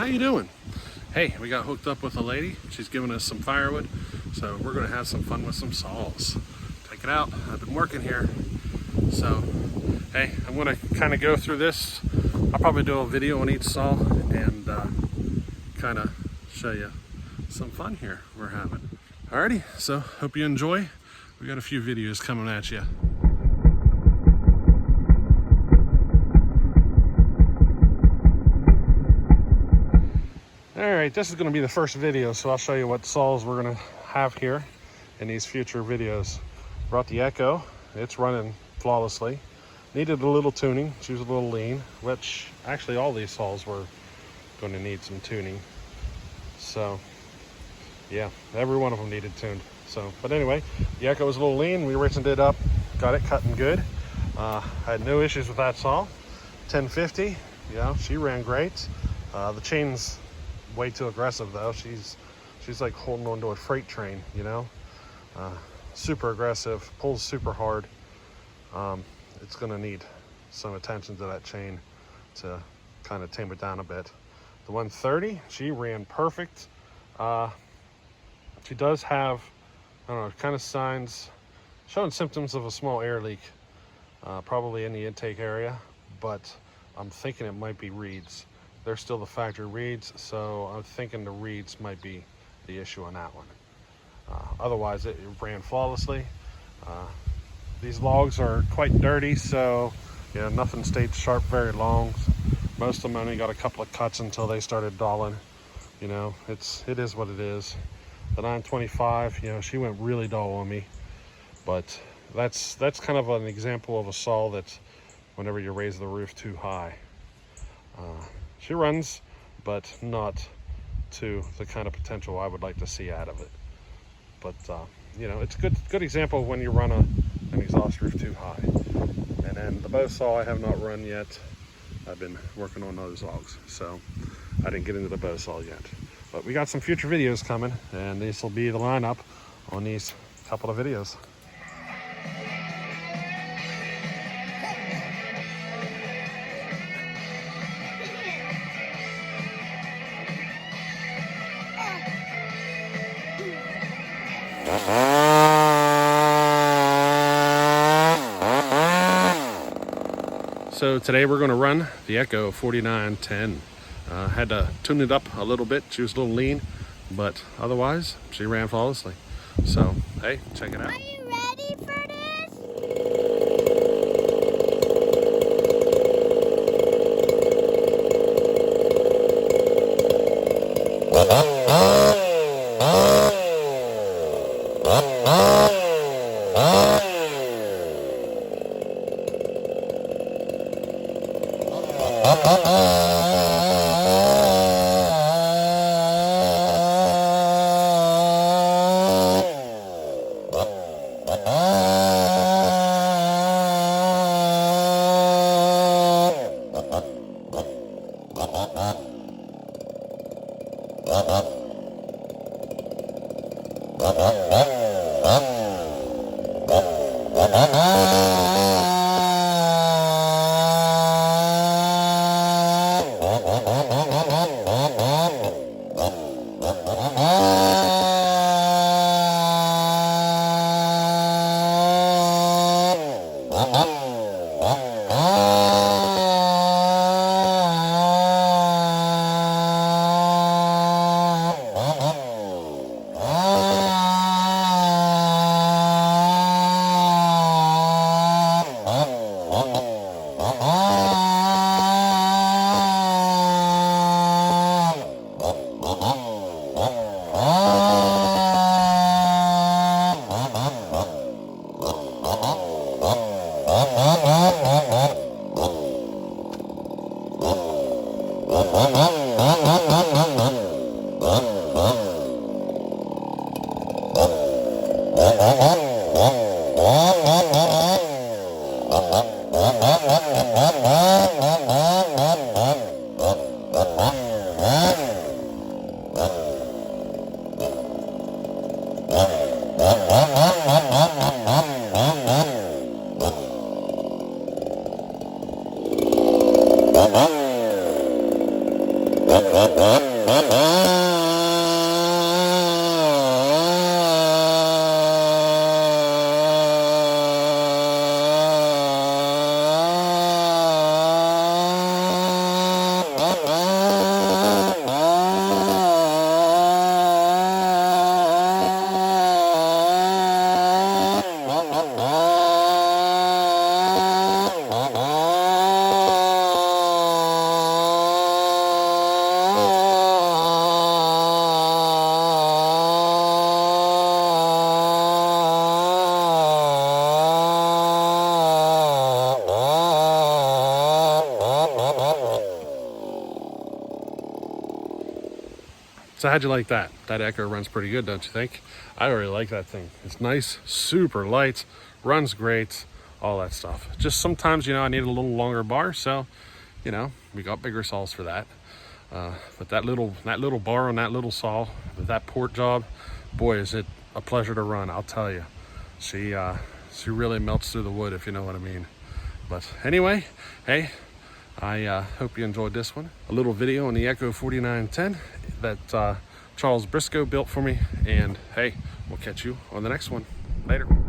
how you doing? Hey, we got hooked up with a lady. She's giving us some firewood, so we're gonna have some fun with some saws. Check it out. I've been working here, so hey, I'm gonna kind of go through this. I'll probably do a video on each saw and kind of show you some fun here we're having. Alrighty, so hope you enjoy. We got a few videos coming at you. Alright, this is going to be the first video, so I'll show you what saws we're going to have here in these future videos. Brought the Echo. It's running flawlessly. Needed a little tuning. She was a little lean, which actually all these saws were going to need some tuning. So, yeah, every one of them needed tuned. So, but anyway, the Echo was a little lean. We rinsed it up, got it cutting good. Had no issues with that saw. 1050, yeah, she ran great. The chain's way too aggressive though. She's like holding onto a freight train, you know. Super aggressive, pulls super hard. It's gonna need some attention to that chain to kind of tame it down a bit. The 130, she ran perfect. She does have, I don't know, kind of signs, showing symptoms of a small air leak, probably in the intake area, but I'm thinking it might be reeds. They're still the factory reeds, so I'm thinking the reeds might be the issue on that one. Otherwise, it ran flawlessly. These logs are quite dirty, so you know, nothing stayed sharp very long. Most of them only got a couple of cuts until they started dulling. You know, it is what it is. The 925, you know, she went really dull on me, but that's kind of an example of a saw that's whenever you raise the roof too high. She runs, but not to the kind of potential I would like to see out of it. But you know, it's a good example of when you run an exhaust roof too high. And then the bow saw I have not run yet. I've been working on those logs, so I didn't get into the bow saw yet. But we got some future videos coming, and this will be the lineup on these couple of videos. So today we're going to run the Echo 4910. Had to tune it up a little bit. She was a little lean, but otherwise she ran flawlessly. So hey, check it out. Are you ready for this? So how'd you like that? That echo runs pretty good, don't you think? I really like that thing. It's nice, super light, runs great, all that stuff. Just sometimes, I need a little longer bar, so, we got bigger saws for that. But that little bar on that little saw with that port job, boy, is it a pleasure to run, I'll tell you. She really melts through the wood, if you know what I mean. But anyway, hey, I hope you enjoyed this one. A little video on the Echo 4910 that Charles Briscoe built for me. And hey, we'll catch you on the next one. Later.